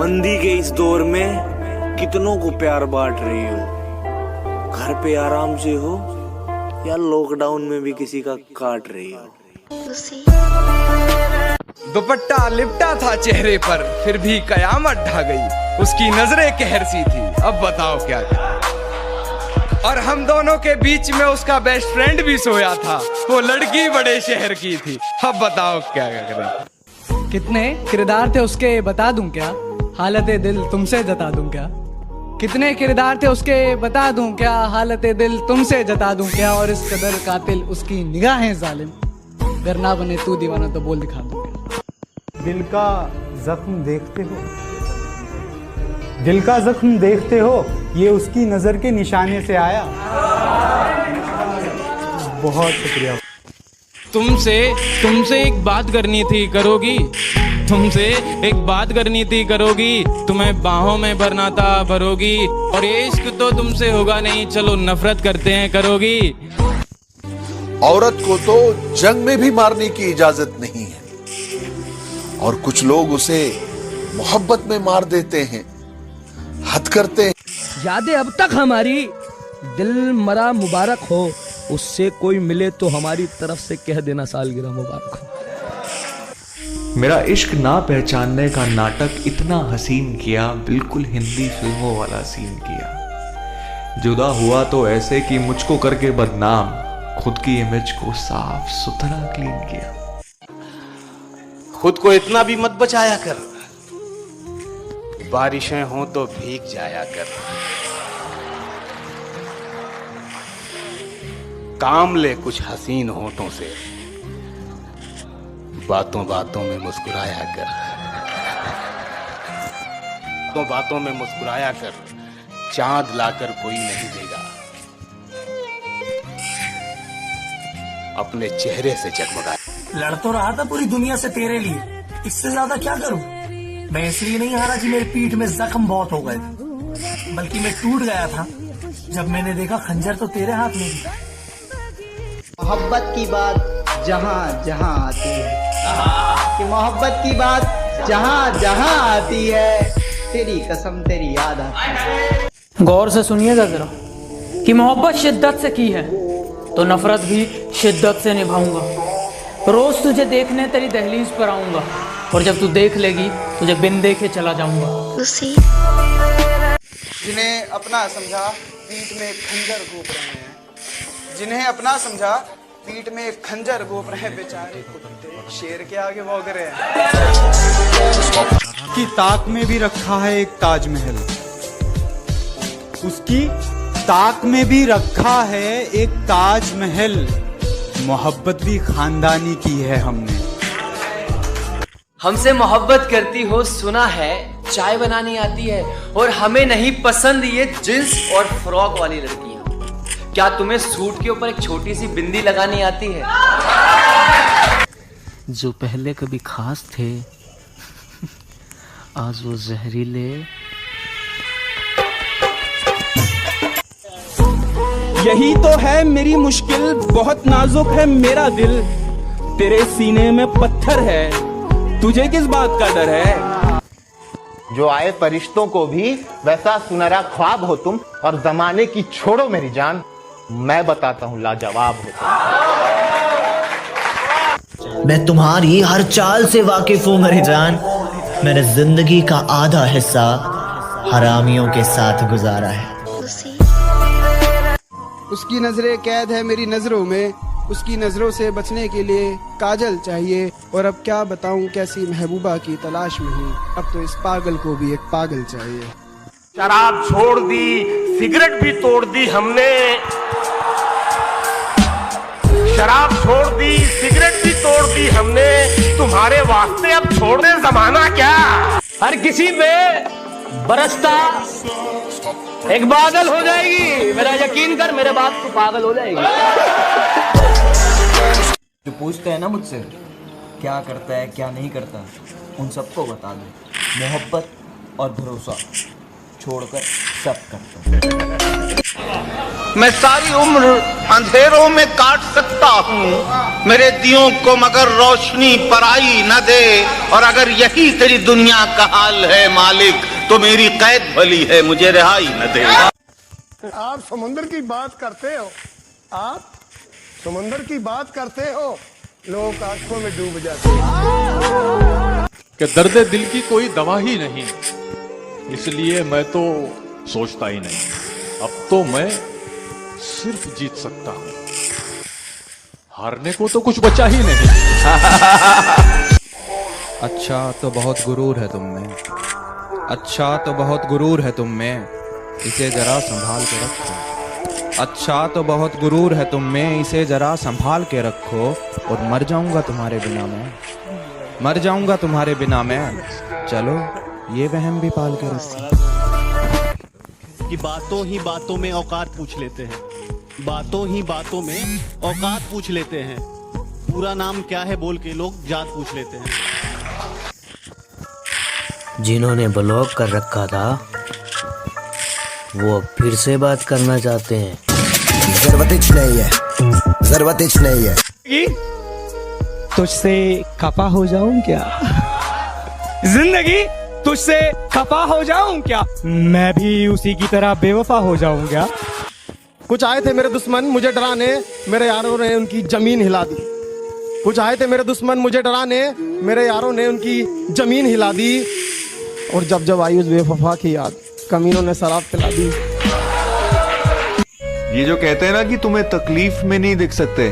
मंदी के इस दौर में कितनों को प्यार बांट रही हो, घर पे आराम से हो या लॉकडाउन में भी किसी का काट रही हो। दुपट्टा लिपटा था चेहरे पर, फिर भी कयामत ढा गई। उसकी नजरें कहर सी थी, अब बताओ क्या करें। और हम दोनों के बीच में उसका बेस्ट फ्रेंड भी सोया था, वो लड़की बड़े शहर की थी, अब बताओ क्या करें। कितने किरदार थे उसके बता दूं क्या, हालत दिल तुमसे जता दूं क्या। कितने किरदार थे उसके बता दूं क्या, हालत दिल तुमसे जता दूं क्या। और इस कदर कातिल उसकी निगाहें जालिम, अगर ना बने तू दीवाना तो बोल दिखा दूं क्या। दिल का जख्म देखते हो, दिल का जख्म देखते हो, ये उसकी नजर के निशाने से आया। बहुत शुक्रिया। तुमसे एक बात करनी थी, करोगी? तुमसे एक बात करनी थी, करोगी? तुम्हें बाहों में भरना था, भरोगी? और ये इश्क तो तुमसे होगा नहीं, चलो नफरत करते हैं, करोगी? औरत को तो जंग में भी मारने की इजाजत नहीं है, और कुछ लोग उसे मोहब्बत में मार देते हैं, हद करते हैं। यादें अब तक हमारी दिल मरा मुबारक हो, उससे कोई मिले तो हमारी तरफ से कह देना सालगिरह मुबारक हो। मेरा इश्क ना पहचानने का नाटक इतना हसीन किया, बिल्कुल हिंदी फिल्मों वाला सीन किया। जुदा हुआ तो ऐसे कि मुझको करके बदनाम, खुद की इमेज को साफ सुथरा क्लीन किया। खुद को इतना भी मत बचाया कर, बारिशें हों तो भीग जाया कर। काम ले कुछ हसीन होठों से, बातों बातों में मुस्कुराया कर। तो बातों में मुस्कुराया कर, चांद लाकर कोई नहीं देगा, अपने चेहरे से जगमगाया। लड़ तो रहा था पूरी दुनिया से तेरे लिए, इससे ज्यादा क्या करूं। मैं इसलिए नहीं हारा कि मेरी पीठ में जख्म बहुत हो गए थे, बल्कि मैं टूट गया था जब मैंने देखा खंजर तो तेरे हाथ में भी। मोहब्बत की बात जहाँ जहाँ आती है, कि मोहब्बत की बात जहाँ जहाँ आती है, तेरी कसम तेरी याद आती है। गौर से सुनिएगा जरा, कि मोहब्बत शिद्दत से की है तो नफरत भी शिद्दत से निभाऊंगा। रोज तुझे देखने तेरी दहलीज पर आऊंगा, और जब तू देख लेगी तुझे बिन देखे चला जाऊंगा। जिन्हें अपना समझा पीठ में खंजर घोंप रहे हैं, जिन्हें अपना समझा पीठ में खंजर घोंप रहे हैं, बेचारे कुत्ते शेर के आगे भौंक रहे हैं। की ताक में भी रखा है एक ताजमहल, उसकी ताक में भी रखा है एक ताजमहल। मोहब्बत भी खानदानी की है हमने। हमसे मोहब्बत करती हो सुना है, चाय बनानी आती है, और हमें नहीं पसंद ये जींस और फ्रॉक वाली लड़कियां। क्या तुम्हें सूट के ऊपर एक छोटी सी बिंदी लगानी आती है? जो पहले कभी खास थे आज वो जहरीले। यही तो है मेरी मुश्किल, बहुत नाजुक है मेरा दिल, तेरे सीने में पत्थर है, तुझे किस बात का डर है। जो आए फरिश्तों को भी वैसा सुनहरा ख्वाब हो तुम, और जमाने की छोड़ो मेरी जान, मैं बताता हूँ लाजवाब हो तुम। मैं तुम्हारी हर चाल से वाकिफ हूँ मेरी जान, मैंने जिंदगी का आधा हिस्सा हरामियों के साथ गुजारा है। उसकी नजरें कैद है मेरी नजरों में, उसकी नजरों से बचने के लिए काजल चाहिए, और अब क्या बताऊं कैसी महबूबा की तलाश में हूँ, अब तो इस पागल को भी एक पागल चाहिए। शराब छोड़ दी, सिगरेट भी तोड़ दी हमने, शराब छोड़ दी, सिगरेट भी तोड़ दी हमने, तुम्हारे वास्ते अब छोड़ दे जमाना क्या। हर किसी पे बरसता एक बादल हो जाएगी, मेरा यकीन कर, मेरे बात तो पागल हो जाएगी। जो पूछते हैं ना मुझसे क्या करता है क्या नहीं करता, उन सबको बता दो मोहब्बत और भरोसा छोड़कर सब करता है। मैं सारी उम्र अंधेरों में काट सकता हूँ, मेरे दियों को मगर रोशनी पराई न दे। और अगर यही तेरी दुनिया का हाल है मालिक, तो मेरी कैद भली है, मुझे रिहाई न दे। आप समुद्र की बात करते हो, आप समुद्र की बात करते हो, लोग आंखों में डूब जाते हैं। कि दर्द दिल की कोई दवा ही नहीं, इसलिए मैं तो सोचता ही नहीं, अब तो मैं सिर्फ जीत सकता हूं, हारने को तो कुछ बचा ही नहीं। अच्छा तो बहुत गुरूर है तुम में, अच्छा तो बहुत गुरूर है तुम में, इसे जरा संभाल के रखो। अच्छा तो बहुत गुरूर है तुम में, इसे जरा संभाल के रखो। और मर जाऊंगा तुम्हारे बिना मैं, मर जाऊंगा तुम्हारे बिना मैं। चलो ये वहम भी पाल के रखो कि बातों ही बातों में औकात पूछ लेते हैं, बातों ही बातों में औकात पूछ लेते हैं। पूरा नाम क्या है बोल के लोग जात पूछ लेते हैं। जिन्होंने ब्लॉक कर रखा था वो अब फिर से बात करना चाहते हैं। जरूरत नहीं है, जरूरत नहीं है। तुझसे खफा हो जाऊं क्या? जिंदगी तुझसे खफा हो जाऊं क्या? मैं भी उसी की तरह बेवफा हो जाऊं क्या? कुछ आए थे मेरे दुश्मन मुझे डराने, मेरे यारों ने उनकी जमीन हिला दी। कुछ आए थे मेरे दुश्मन मुझे डराने, मेरे यारों ने उनकी जमीन हिला दी। और जब जब आई उस बेवफा की याद, कमीनों ने शराब पिला दी। ये जो कहते हैं ना कि तुम्हें तकलीफ में नहीं दिख सकते,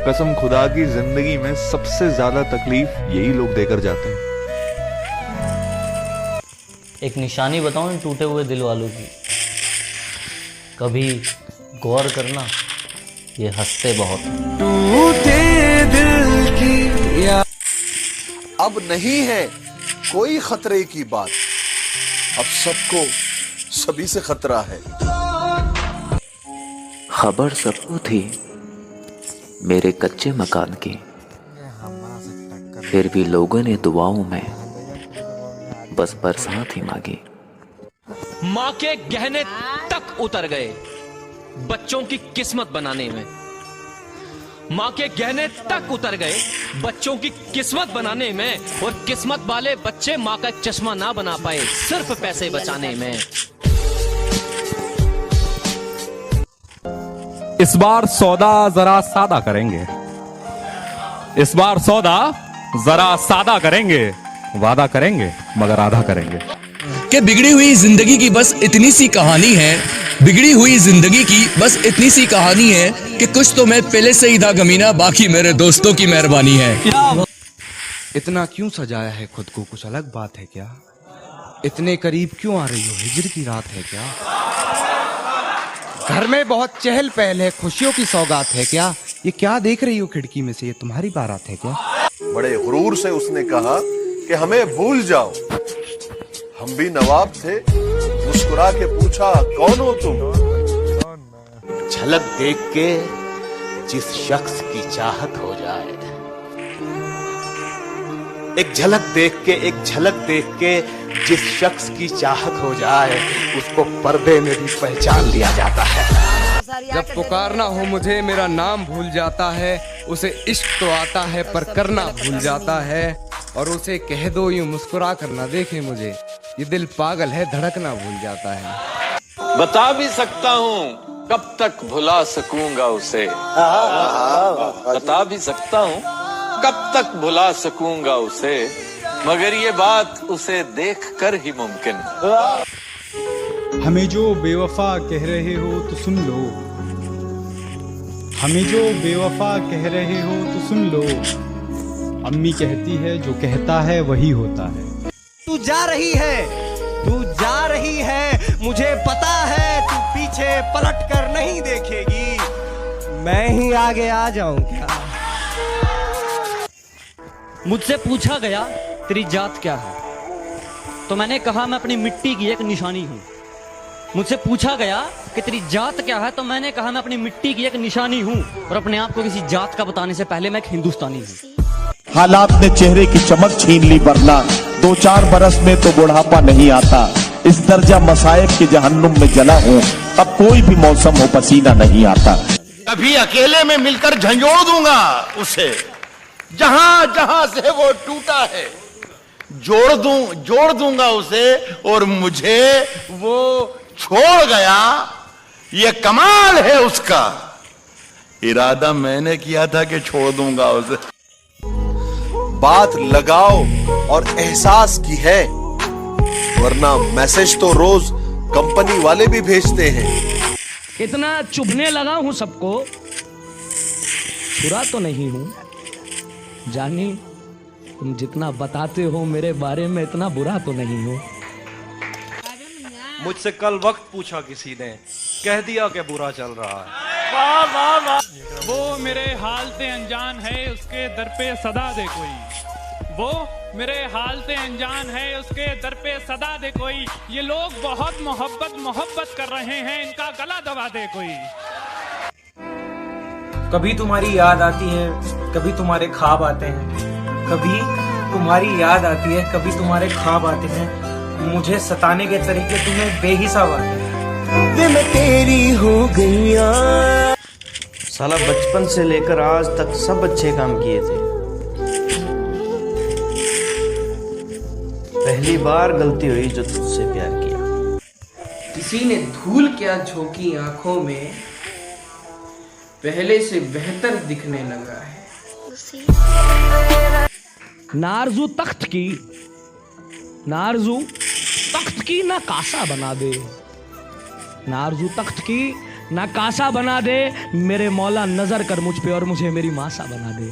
कसम खुदा की जिंदगी में सबसे ज्यादा तकलीफ यही लोग देकर जाते हैं। एक निशानी बताऊं इन टूटे हुए दिल वालों की, कभी गौर करना, ये हंसते बहुत हैं। टूटे दिल की अब नहीं है कोई खतरे की बात, अब सबको सभी से खतरा है। खबर सबको थी मेरे कच्चे मकान की, फिर भी लोगों ने दुआओं में बस बरसात ही मांगी। माँ के गहने तक उतर गए बच्चों की किस्मत बनाने में, माँ के गहने तक उतर गए बच्चों की किस्मत बनाने में। और किस्मत वाले बच्चे माँ का चश्मा ना बना पाए सिर्फ पैसे बचाने में। इस बार सौदा जरा सादा करेंगे, इस बार सौदा जरा सादा करेंगे, वादा करेंगे मगर आधा करेंगे। कि बिगड़ी हुई जिंदगी की बस इतनी सी कहानी है, बिगड़ी हुई जिंदगी की बस इतनी सी कहानी है कि कुछ तो मैं पहले से ही था गमीना, बाकी मेरे दोस्तों की मेहरबानी है। इतना क्यों सजाया है खुद को, कुछ अलग बात है क्या? इतने करीब क्यों आ रही हो, हिजर की रात है क्या? घर में बहुत चहल पहल है, खुशियों की सौगात है क्या? ये क्या देख रही हो खिड़की में से, ये तुम्हारी बारात है क्या? बड़े गुरूर से उसने कहा कि हमें भूल जाओ, हम भी नवाब थे। मुस्कुरा के पूछा कौन हो तुम? झलक देख के जिस शख्स की चाहत हो जाए, एक झलक देख के, एक झलक देख के जिस शख्स की चाहत हो जाए, उसको पर्दे में भी पहचान लिया जाता है। जब पुकारना हो मुझे मेरा नाम भूल जाता है, उसे इश्क तो आता है पर करना भूल जाता है। और उसे कह दो यूं मुस्कुरा कर ना देखे मुझे, ये दिल पागल है धड़कना भूल जाता है। बता भी सकता हूँ कब तक भुला सकूंगा उसे, बता भी सकता हूँ कब तक भुला सकूंगा उसे, मगर ये बात उसे देख कर ही मुमकिन। हमें जो बेवफा कह रहे हो तो सुन लो, हमें जो बेवफा कह रहे हो तो सुन लो। अम्मी कहती है जो कहता है वही होता है। तू जा रही है, तू जा रही है, मुझे पता है तू पीछे पलट कर नहीं देखेगी, मैं ही आगे आ जाऊं क्या? मुझसे पूछा गया तेरी जात क्या है, तो मैंने कहा मैं अपनी मिट्टी की एक निशानी हूँ। मुझसे पूछा गया कि तेरी जात क्या है, तो मैंने कहा मैं अपनी मिट्टी की एक निशानी हूँ। और अपने आप को किसी जात का बताने से पहले मैं एक हिंदुस्तानी हूँ। हालात ने चेहरे की चमक छीन ली, वरना 2-4 बरस में तो बुढ़ापा नहीं आता। इस दर्जा मसाइब के जहन्नुम में जला हूं, अब कोई भी मौसम हो पसीना नहीं आता। कभी अकेले में मिलकर झंझोड़ दूंगा उसे, जहां जहां से वो टूटा है जोड़ दूंगा उसे, और मुझे वो छोड़ गया, ये कमाल है उसका। इरादा मैंने किया था कि छोड़ दूंगा उसे। बात लगाव और एहसास की है, वरना मैसेज तो रोज कंपनी वाले भी भेजते हैं। इतना चुभने लगा हूं सबको, बुरा तो नहीं हूं जानी, तुम जितना बताते हो मेरे बारे में इतना बुरा तो नहीं हूं। मुझसे कल वक्त पूछा किसी ने, कह दिया कि बुरा चल रहा है। वाह वाह वाह। वो मेरे हाल से अनजान है, उसके दर पे सदा दे कोई। वो मेरे हाल से अनजान है, उसके दर पे सदा दे कोई। ये लोग बहुत मोहब्बत कर रहे हैं, इनका गला दबा दे कोई। कभी तुम्हारी याद आती है, कभी तुम्हारे ख्वाब आते हैं। कभी तुम्हारी याद आती है, कभी तुम्हारे ख्वाब आते हैं। मुझे सताने के तरीके तुम्हें बेहिसाब आते हैं। वे मैं तेरी हो गईया। साला बचपन से लेकर आज तक सब अच्छे काम किए थे, पहली बार गलती हुई जो तुझसे प्यार किया। किसी ने धूल क्या झोंकी आंखों में, पहले से बेहतर दिखने लगा है। नारजू तख्त की नकाशा बना दे, नारजू तख्त की नकाशा बना दे। मेरे मौला नजर कर मुझ पे और मुझे मेरी मासा बना दे।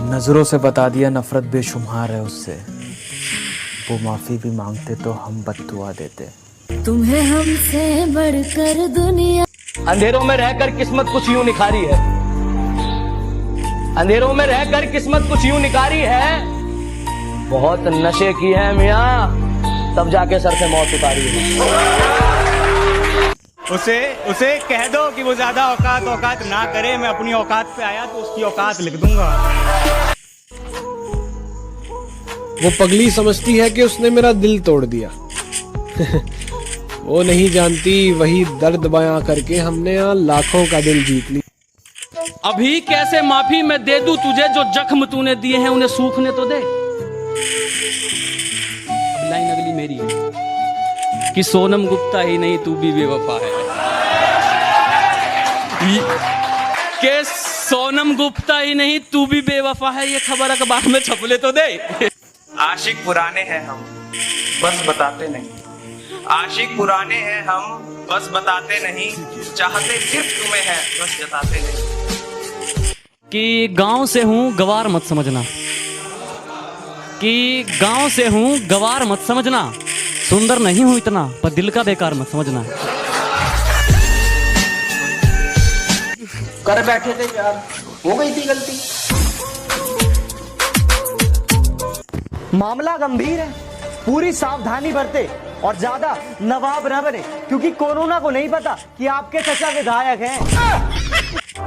नजरों से बता दिया नफरत बेशुमार है उससे, वो माफी भी मांगते तो हम बद्दुआ देते। तुम्हें हमसे बढ़कर दुनिया। अंधेरों में रहकर किस्मत कुछ यूं निखारी है, अंधेरों में रहकर किस्मत कुछ यूं निखारी है। बहुत नशे की है मियाँ, तब जाके सर से मौत उतारी है। उसे कह दो कि वो ज्यादा औकात ना करे। मैं अपनी औकात पे आया तो उसकी औकात लिख दूंगा। वो पगली समझती है कि उसने मेरा दिल तोड़ दिया। वो नहीं जानती वही दर्द बयां करके हमने यहाँ लाखों का दिल जीत लिया। अभी कैसे माफी मैं दे दूं तुझे, जो जख्म तूने दिए हैं उन्हें सूखने तो दे। लाइन अगली मेरी है कि सोनम गुप्ता ही नहीं तू भी बेवफा है, कि सोनम गुप्ता ही नहीं तू भी बेवफा है। ये खबर अखबार में छपले तो दे। आशिक पुराने हैं हम, बस बताते नहीं। आशिक पुराने हैं हम, बस बताते नहीं। चाहते सिर्फ तुम्हें है, बस जताते नहीं। कि गांव से हूं गवार मत समझना, कि गांव से हूं गवार मत समझना। सुंदर नहीं हूं इतना, पर दिल का बेकार मत समझना। कर बैठे थे यार, हो गई थी गलती। मामला गंभीर है, पूरी सावधानी बरते और ज्यादा नवाब न बने, क्योंकि कोरोना को नहीं पता कि आपके चचा विधायक हैं।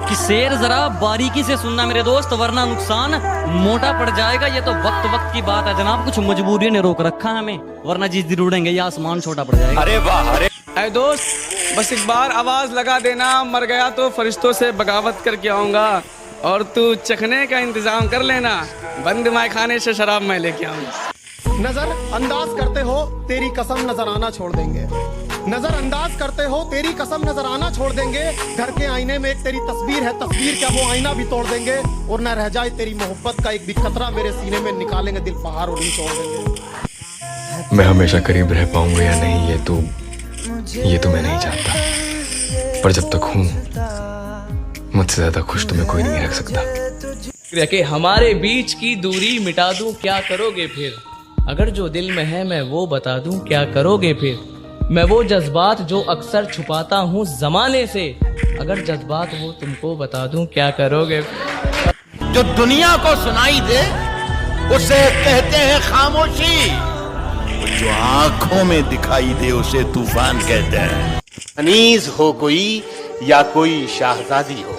कि शेर जरा बारीकी से सुनना मेरे दोस्त, वरना नुकसान मोटा पड़ जाएगा। ये तो वक्त की बात है जनाब, कुछ मजबूरियों ने रोक रखा है हमें, वरना जिस दिन उड़ेंगे ये आसमान छोटा पड़ जाएगा। अरे वाह। अरे दोस्त बस एक बार आवाज लगा देना, मर गया तो फरिश्तों से बगावत करके आऊंगा, और तू चखने का इंतजाम कर लेना, बंद माय खाने से शराब मैं लेके आऊंगा। नजर अंदाज करते हो तेरी कसम नजर आना छोड़ देंगे, नजर अंदाज करते हो तेरी कसम नजर आना छोड़ देंगे। घर के आईने में एक तेरी तस्वीर है, तस्वीर क्या वो आईना भी तोड़ देंगे, और न रह जाए तेरी मोहब्बत का एक भी खतरा मेरे सीने में, निकालेंगे दिल पहाड़ और छोड़ देंगे। मैं हमेशा करीब रह पाऊंगा या नहीं ये तो मैं नहीं जानता, पर जब तक हूँ मुझसे ज्यादा खुश तुम्हें कोई नहीं रख सकता। कि हमारे बीच की दूरी मिटा दूं, क्या करोगे फिर? अगर जो दिल में है मैं वो बता दूं, क्या करोगे फिर? मैं वो जज्बात जो अक्सर छुपाता हूँ जमाने से, अगर जज्बात वो तुमको बता दूं, क्या करोगे? जो दुनिया को सुनाई दे उसे कहते हैं खामोशी, जो आंखों में दिखाई दे उसे तूफान कहते हैं। अनीस हो कोई या कोई शाहजादी हो,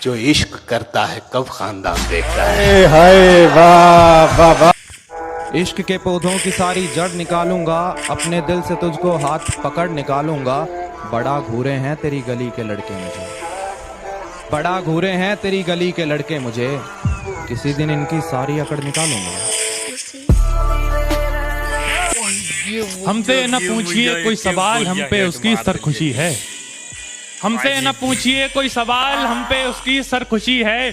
जो इश्क करता है कब खानदान देखता है। हाय वाह वाह वाह। इश्क के पौधों की सारी जड़ निकालूंगा, अपने दिल से तुझको हाथ पकड़ निकालूंगा। बड़ा घूरे हैं तेरी गली के लड़के मुझे, बड़ा घूरे हैं तेरी गली के लड़के मुझे, किसी दिन इनकी सारी अकड़ निकालूंगा। हमसे न पूछिए कोई सवाल, हम पे उसकी सरखुशी है। हमसे न पूछिए कोई सवाल, हम पे उसकी सरखुशी है।